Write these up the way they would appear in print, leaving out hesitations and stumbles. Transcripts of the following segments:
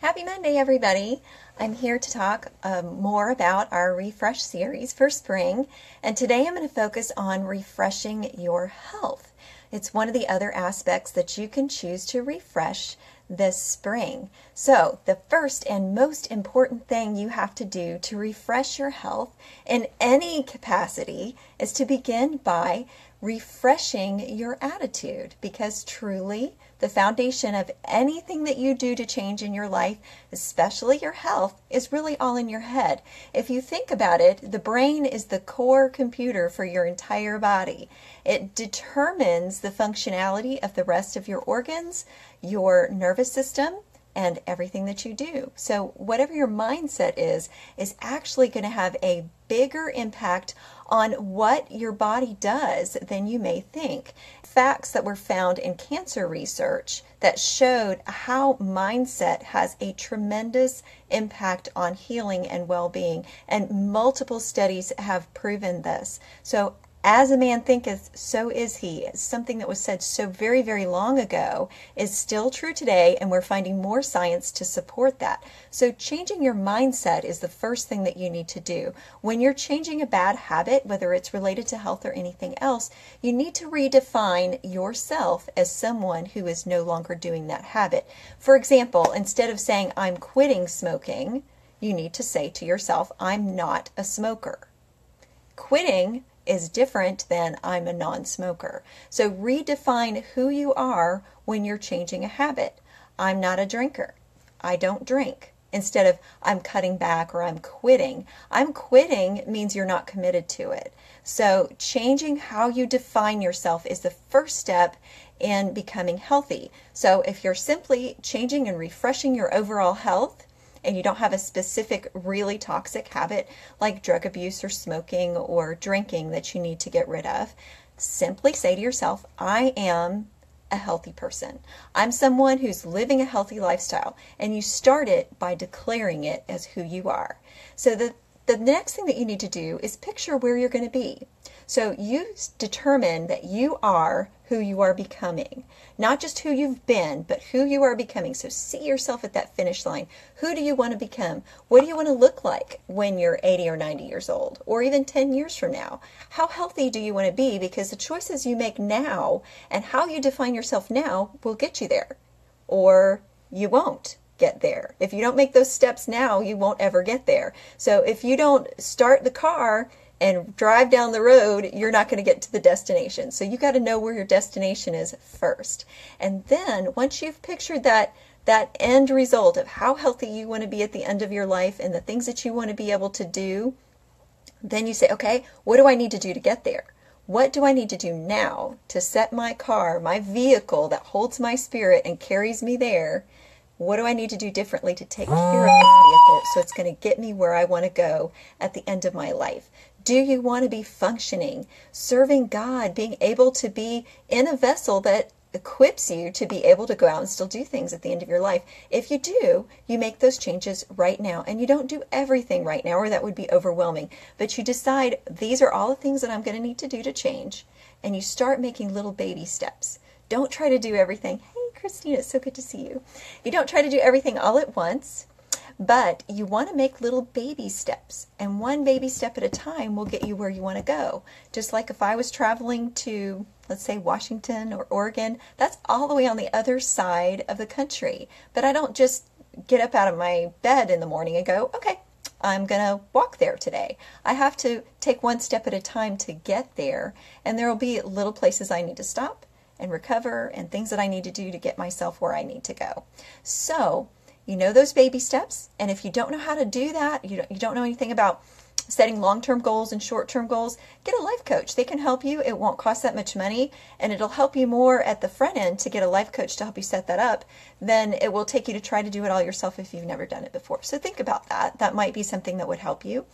Happy Monday, everybody. I'm here to talk more about our Refresh series for spring, and today I'm going to focus on refreshing your health. It's one of the other aspects that you can choose to refresh this spring. So the first and most important thing you have to do to refresh your health in any capacity is to begin by refreshing your attitude, because truly the foundation of anything that you do to change in your life, especially your health, is really all in your head. If you think about it, the brain is the core computer for your entire body. It determines the functionality of the rest of your organs, your nervous system, and everything that you do. So whatever your mindset is actually going to have a bigger impact on what your body does than you may think. Facts that were found in cancer research that showed how mindset has a tremendous impact on healing and well-being, and multiple studies have proven this. So as a man thinketh, so is he. Something that was said so very, very long ago is still true today, and we're finding more science to support that. So changing your mindset is the first thing that you need to do. When you're changing a bad habit, whether it's related to health or anything else, you need to redefine yourself as someone who is no longer doing that habit. For example, instead of saying, I'm quitting smoking, you need to say to yourself, I'm not a smoker. Quitting is different than I'm a non-smoker. So redefine who you are when you're changing a habit. I'm not a drinker. I don't drink. Instead of I'm cutting back or I'm quitting. I'm quitting means you're not committed to it. So changing how you define yourself is the first step in becoming healthy. So if you're simply changing and refreshing your overall health, and you don't have a specific really toxic habit like drug abuse or smoking or drinking that you need to get rid of, simply say to yourself, I am a healthy person. I'm someone who's living a healthy lifestyle. And you start it by declaring it as who you are. So the next thing that you need to do is picture where you're going to be. So you determine that you are who you are becoming. Not just who you've been, but who you are becoming. So see yourself at that finish line. Who do you want to become? What do you want to look like when you're 80 or 90 years old? Or even 10 years from now? How healthy do you want to be? Because the choices you make now and how you define yourself now will get you there. Or you won't get there. If you don't make those steps now, you won't ever get there. So if you don't start the car and drive down the road, you're not going to get to the destination. So you got to know where your destination is first. And then once you've pictured that end result of how healthy you want to be at the end of your life and the things that you want to be able to do, then you say, okay, what do I need to do to get there? What do I need to do now to set my car, my vehicle that holds my spirit and carries me there? What do I need to do differently to take care of this vehicle so it's going to get me where I want to go at the end of my life? Do you want to be functioning, serving God, being able to be in a vessel that equips you to be able to go out and still do things at the end of your life? If you do, you make those changes right now. And you don't do everything right now, or that would be overwhelming. But you decide, these are all the things that I'm going to need to do to change. And you start making little baby steps. Don't try to do everything. Hey, Christina, it's so good to see you. You don't try to do everything all at once. But you want to make little baby steps, and one baby step at a time will get you where you want to go. Just like if I was traveling to, let's say, Washington or Oregon, that's all the way on the other side of the country. But I don't just get up out of my bed in the morning and go, okay, I'm going to walk there today. I have to take one step at a time to get there, and there will be little places I need to stop and recover and things that I need to do to get myself where I need to go. So you know those baby steps, and if you don't know how to do that, you don't know anything about setting long-term goals and short-term goals, get a life coach. They can help you. It won't cost that much money, and it'll help you more at the front end to get a life coach to help you set that up than it will take you to try to do it all yourself if you've never done it before. So think about that. That might be something that would help you.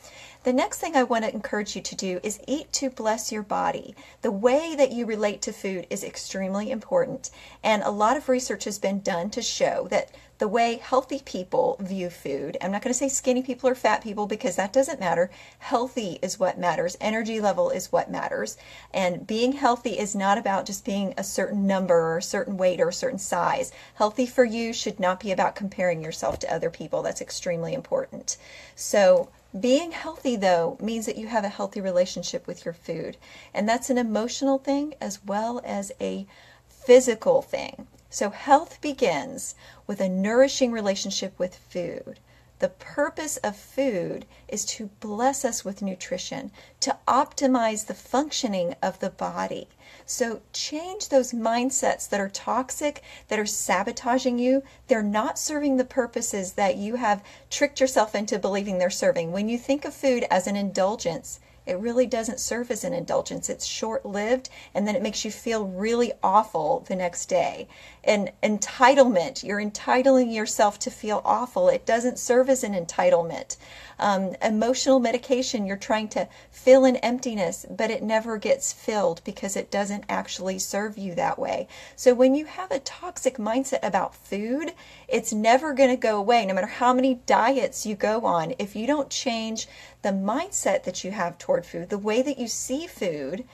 The next thing I want to encourage you to do is eat to bless your body. The way that you relate to food is extremely important, and a lot of research has been done to show that the way healthy people view food. I'm not going to say skinny people or fat people because that doesn't matter. Healthy is what matters. Energy level is what matters. And being healthy is not about just being a certain number or a certain weight or a certain size. Healthy for you should not be about comparing yourself to other people. That's extremely important. So being healthy, though, means that you have a healthy relationship with your food. And that's an emotional thing as well as a physical thing. So health begins with a nourishing relationship with food. The purpose of food is to bless us with nutrition, to optimize the functioning of the body. So change those mindsets that are toxic, that are sabotaging you. They're not serving the purposes that you have tricked yourself into believing they're serving. When you think of food as an indulgence, it really doesn't serve as an indulgence. It's short-lived, and then it makes you feel really awful the next day. And entitlement, you're entitling yourself to feel awful. It doesn't serve as an entitlement. Emotional medication, you're trying to fill an emptiness, but it never gets filled because it doesn't actually serve you that way. So when you have a toxic mindset about food, it's never going to go away, no matter how many diets you go on. If you don't change the mindset that you have toward food, the way that you see food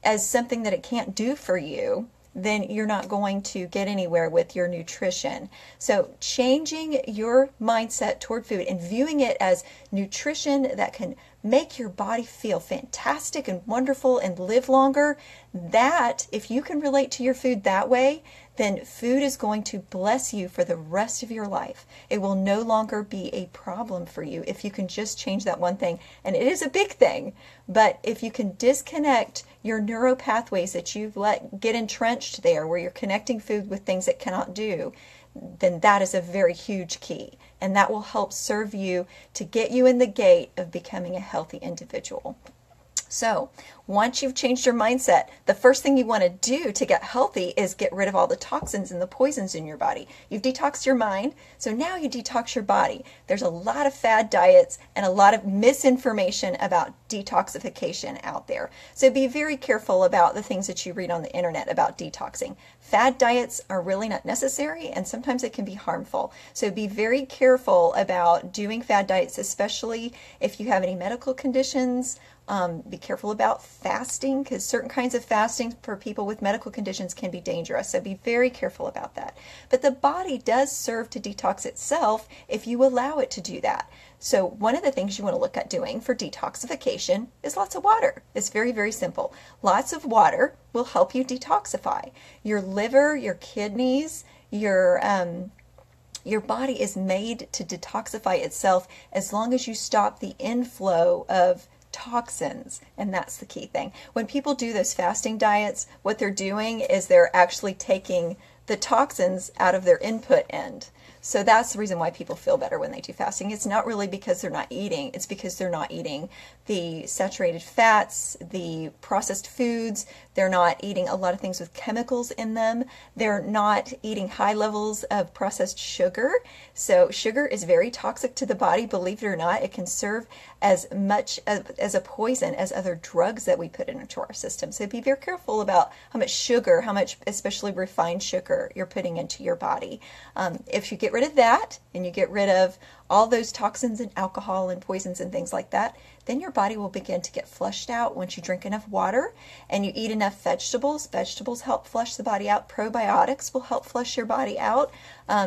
as something that it can't do for you, then you're not going to get anywhere with your nutrition. So changing your mindset toward food and viewing it as nutrition that can make your body feel fantastic and wonderful and live longer, that if you can relate to your food that way, then food is going to bless you for the rest of your life. It will no longer be a problem for you if you can just change that one thing. And it is a big thing, but if you can disconnect your neural pathways that you've let get entrenched there, where you're connecting food with things it cannot do, then that is a very huge key. And that will help serve you to get you in the gate of becoming a healthy individual. So once you've changed your mindset, the first thing you want to do to get healthy is get rid of all the toxins and the poisons in your body. You've detoxed your mind, so now you detox your body. There's a lot of fad diets and a lot of misinformation about detoxification out there. So be very careful about the things that you read on the internet about detoxing. Fad diets are really not necessary, and sometimes it can be harmful. So be very careful about doing fad diets, especially if you have any medical conditions. Be careful about fasting, because certain kinds of fasting for people with medical conditions can be dangerous. So be very careful about that. But the body does serve to detox itself if you allow it to do that. So one of the things you want to look at doing for detoxification is lots of water. It's very, very simple. Lots of water will help you detoxify. Your liver, your kidneys, your body is made to detoxify itself as long as you stop the inflow of toxins, and that's the key thing. When people do those fasting diets, what they're doing is they're actually taking the toxins out of their input end. So that's the reason why people feel better when they do fasting. It's not really because they're not eating. It's because they're not eating the saturated fats, the processed foods. They're not eating a lot of things with chemicals in them. They're not eating high levels of processed sugar. So sugar is very toxic to the body. Believe it or not, it can serve as much as a poison as other drugs that we put into our system. So be very careful about how much sugar, how much especially refined sugar you're putting into your body. If you get rid of that and you get rid of all those toxins and alcohol and poisons and things like that, then your body will begin to get flushed out once you drink enough water and you eat enough vegetables. Vegetables help flush the body out. Probiotics will help flush your body out.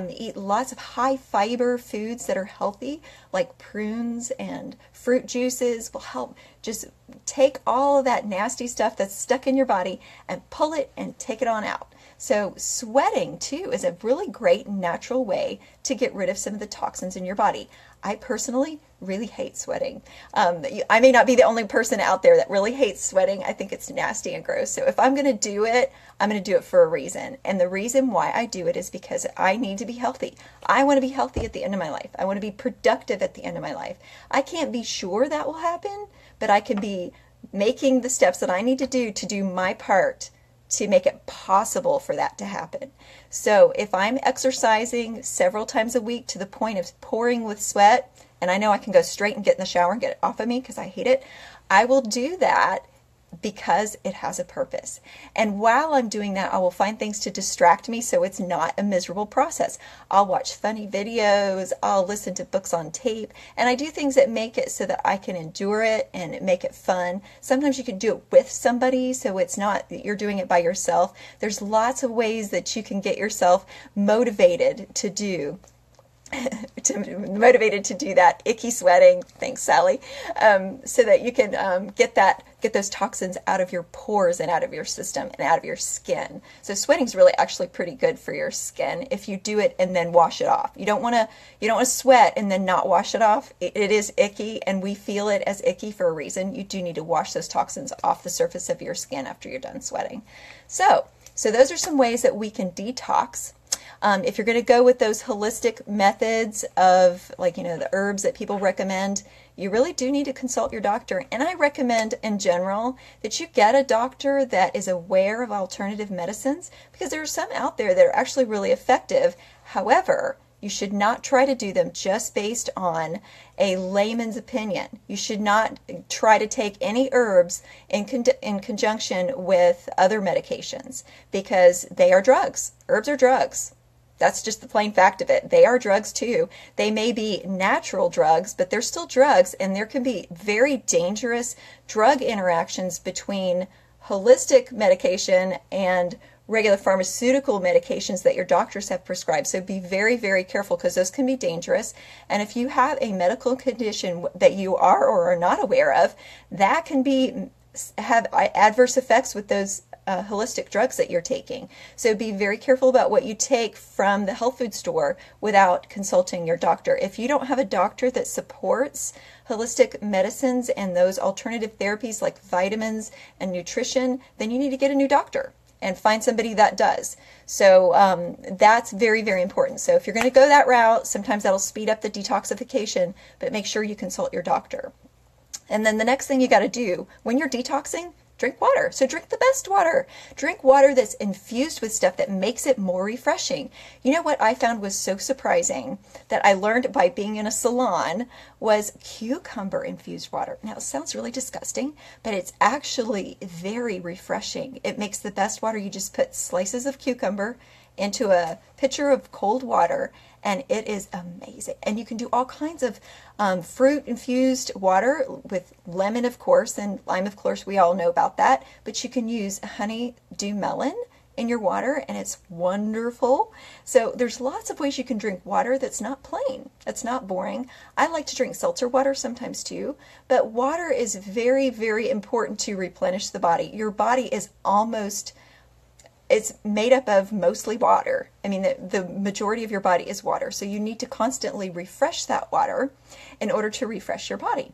Eat lots of high fiber foods that are healthy, like prunes and fruit juices will help just take all of that nasty stuff that's stuck in your body and pull it and take it on out. So sweating too is a really great natural way to get rid of some of the toxins in your body. I personally really hate sweating. I may not be the only person out there that really hates sweating. I think it's nasty and gross. So if I'm going to do it, I'm going to do it for a reason. And the reason why I do it is because I need to be healthy. I want to be healthy at the end of my life. I want to be productive at the end of my life. I can't be sure that will happen, but I can be making the steps that I need to do my part to make it possible for that to happen. So if I'm exercising several times a week to the point of pouring with sweat, and I know I can go straight and get in the shower and get it off of me because I hate it, I will do that because it has a purpose. And while I'm doing that, I will find things to distract me so it's not a miserable process. I'll watch funny videos, I'll listen to books on tape, and I do things that make it so that I can endure it and make it fun. Sometimes you can do it with somebody, so it's not that you're doing it by yourself. There's lots of ways that you can get yourself motivated to do that icky sweating, thanks Sally, so that you can get those toxins out of your pores and out of your system and out of your skin. So sweating is really actually pretty good for your skin if you do it and then wash it off. You don't want to sweat and then not wash it off. It is icky, and we feel it as icky for a reason. You do need to wash those toxins off the surface of your skin after you're done sweating. So those are some ways that we can detox. If you're going to go with those holistic methods of, like, the herbs that people recommend, you really do need to consult your doctor. And I recommend in general that you get a doctor that is aware of alternative medicines, because there are some out there that are actually really effective. However, you should not try to do them just based on a layman's opinion. You should not try to take any herbs in conjunction with other medications, because they are drugs. Herbs are drugs. That's just the plain fact of it. They are drugs too. They may be natural drugs, but they're still drugs, and there can be very dangerous drug interactions between holistic medication and regular pharmaceutical medications that your doctors have prescribed. So be very, very careful, because those can be dangerous. And if you have a medical condition that you are or are not aware of, that can have adverse effects with those holistic drugs that you're taking. So be very careful about what you take from the health food store without consulting your doctor. If you don't have a doctor that supports holistic medicines and those alternative therapies like vitamins and nutrition, then you need to get a new doctor and find somebody that does. So that's very, very important. So if you're going to go that route, sometimes that'll speed up the detoxification, but make sure you consult your doctor. And then the next thing you got to do when you're detoxing, drink water. So drink the best water. Drink water that's infused with stuff that makes it more refreshing. You know what I found was so surprising that I learned by being in a salon was cucumber infused water. Now it sounds really disgusting, but it's actually very refreshing. It makes the best water. You just put slices of cucumber into a pitcher of cold water, and it is amazing. And you can do all kinds of fruit-infused water with lemon, of course, and lime, of course. We all know about that. But you can use honey-dew melon in your water, and it's wonderful. So there's lots of ways you can drink water that's not plain, that's not boring. I like to drink seltzer water sometimes too, but water is very, very important to replenish the body. Your body is it's made up of mostly water. I mean, the majority of your body is water. So you need to constantly refresh that water in order to refresh your body.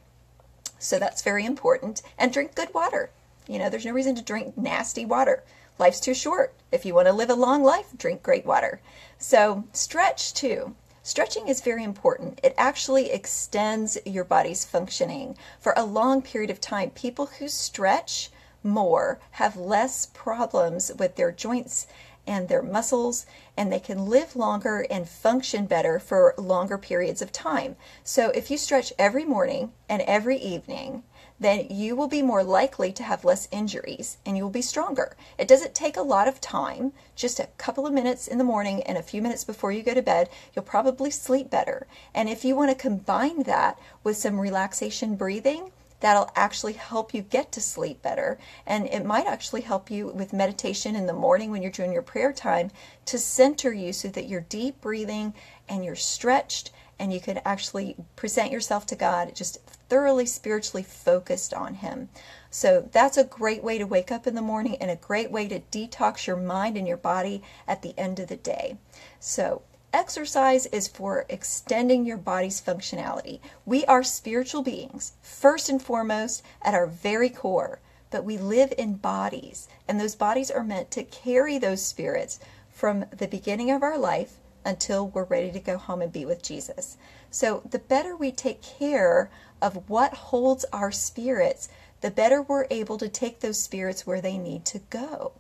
So that's very important. And drink good water. There's no reason to drink nasty water. Life's too short. If you want to live a long life, drink great water. So stretch too. Stretching is very important. It actually extends your body's functioning for a long period of time. People who stretch more have less problems with their joints and their muscles, and they can live longer and function better for longer periods of time. So if you stretch every morning and every evening, then you will be more likely to have less injuries and you will be stronger. It doesn't take a lot of time, just a couple of minutes in the morning and a few minutes before you go to bed. You'll probably sleep better. And if you want to combine that with some relaxation breathing, that'll actually help you get to sleep better. And it might actually help you with meditation in the morning when you're doing your prayer time to center you so that you're deep breathing and you're stretched and you can actually present yourself to God just thoroughly spiritually focused on Him. So that's a great way to wake up in the morning and a great way to detox your mind and your body at the end of the day. So exercise is for extending your body's functionality. We are spiritual beings, first and foremost, at our very core, but we live in bodies, and those bodies are meant to carry those spirits from the beginning of our life until we're ready to go home and be with Jesus. So the better we take care of what holds our spirits, the better we're able to take those spirits where they need to go.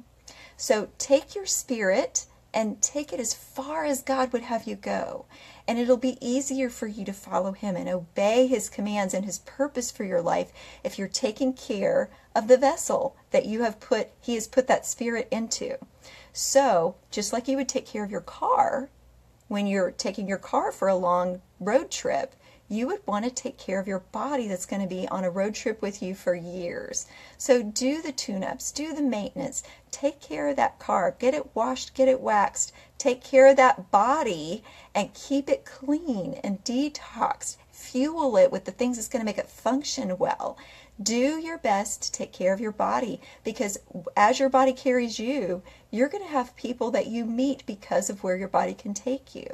So take your spirit and take it as far as God would have you go. And it'll be easier for you to follow Him and obey His commands and His purpose for your life if you're taking care of the vessel that he has put that spirit into. So just like you would take care of your car when you're taking your car for a long road trip, you would want to take care of your body that's going to be on a road trip with you for years. So do the tune-ups, do the maintenance, take care of that car, get it washed, get it waxed, take care of that body and keep it clean and detoxed. Fuel it with the things that's going to make it function well. Do your best to take care of your body, because as your body carries you, you're going to have people that you meet because of where your body can take you.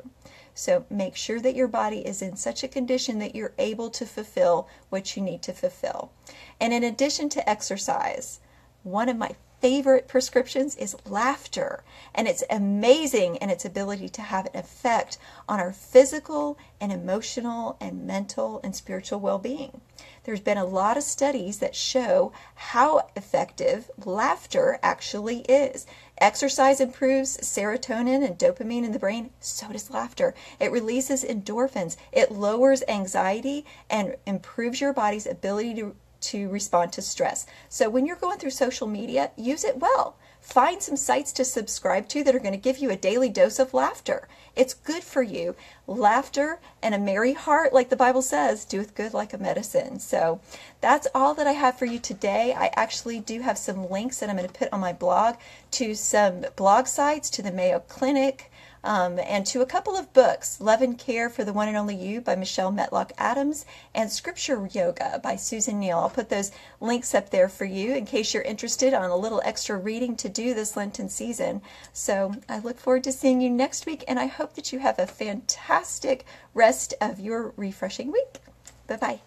So make sure that your body is in such a condition that you're able to fulfill what you need to fulfill. And in addition to exercise, one of my favorite prescriptions is laughter, and it's amazing in its ability to have an effect on our physical and emotional and mental and spiritual well-being. There's been a lot of studies that show how effective laughter actually is. Exercise improves serotonin and dopamine in the brain. So does laughter. It releases endorphins. It lowers anxiety and improves your body's ability to respond to stress. So when you're going through social media, use it well. Find some sites to subscribe to that are going to give you a daily dose of laughter. It's good for you. Laughter and a merry heart, like the Bible says, doeth good like a medicine. So that's all that I have for you today. I actually do have some links that I'm going to put on my blog to some blog sites, to the Mayo Clinic, and to a couple of books, Love and Care for the One and Only You by Michelle Metlock Adams and Scripture Yoga by Susan Neal. I'll put those links up there for you in case you're interested on a little extra reading to do this Lenten season. So I look forward to seeing you next week, and I hope that you have a fantastic rest of your refreshing week. Bye-bye.